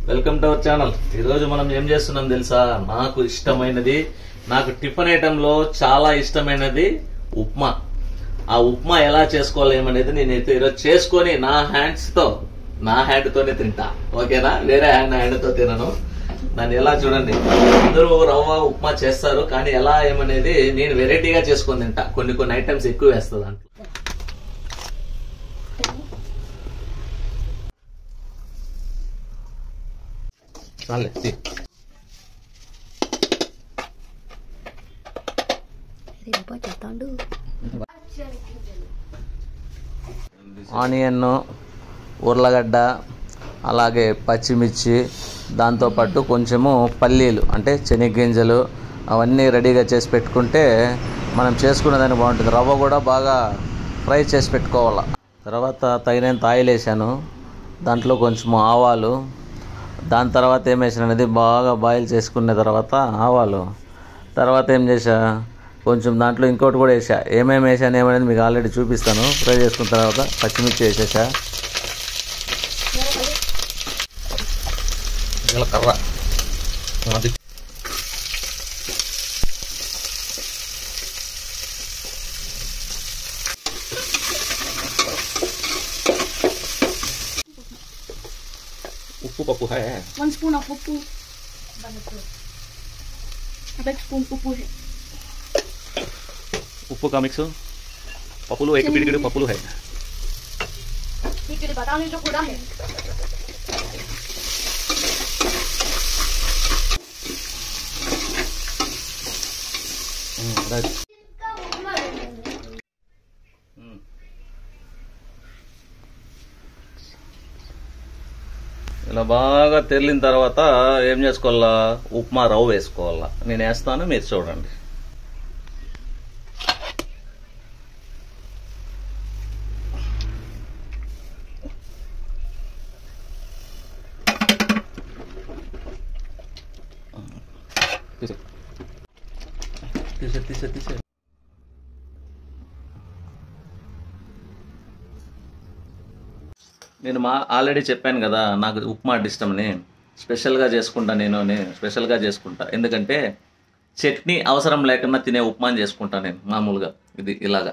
Welcome to our channel. ఈ రోజు మనం ఏం చేస్తున్నాం తెలుసా? నాకు ఇష్టమైనది, నాకు టిఫిన్ ఐటమ్ లో చాలా ఇష్టమైనది ఉప్మా. ఆ ఉప్మా ఎలా చేసుకోవాలి ఏమనేది నేనైతే ఈరోజు చేసుకొని నా హ్యాండ్ తోనే తింటా. ఓకేనా? వేరే హ్యాండ్ తో తినను. దాన్ని ఎలా చూడండి, అందరూ రవ్వ ఉప్మా చేస్తారు, కానీ ఎలా ఏమనేది నేను వెరైటీగా చేసుకొని తింటా. కొన్ని ఐటమ్స్ ఎక్కువ వేస్తా దాంట్లో. ఆనియన్, ఉర్లగడ్డ, అలాగే పచ్చిమిర్చి, దాంతోపాటు కొంచెము పల్లీలు అంటే శనగగింజలు అవన్నీ రెడీగా చేసి పెట్టుకుంటే మనం చేసుకునే దానికి బాగుంటుంది. రవ్వ కూడా బాగా ఫ్రై చేసి పెట్టుకోవాలి. తర్వాత తగినంత ఆయిల్ వేసాను, దాంట్లో కొంచెము ఆవాలు, దాని తర్వాత ఏం వేసాను అనేది బాగా బాయిల్ చేసుకున్న తర్వాత ఆవాలు, తర్వాత ఏం చేసా కొంచెం దాంట్లో ఇంకోటి కూడా వేసా. ఏమేమి వేసాను ఏమనేది మీకు ఆల్రెడీ చూపిస్తాను. ఫ్రై చేసుకున్న తర్వాత పచ్చిమిర్చి వేసేసా, జీలకర్ర, ఉప్పు పప్పు है 1 spoon of upu. Big spoon upu है. ఉప్పు का मिक्स पपुलू एक पिड़किड़ पपुलू है. पिड़किड़ बताओ नहीं जो कूड़ा है. ఇలా బాగా తెరిలిన తర్వాత ఏం చేసుకోవాలా, ఉప్మా రవ్వ వేసుకోవాలా. నేను వేస్తాను, మీరు చూడండి. తీసే నేను ఆల్రెడీ చెప్పాను కదా, నాకు ఉప్మా ఇష్టమని. స్పెషల్గా చేసుకుంటా, నేను స్పెషల్గా చేసుకుంటా. ఎందుకంటే చట్నీ అవసరం లేకుండా తినే ఉప్మాని చేసుకుంటా నేను మామూలుగా. ఇది ఇలాగా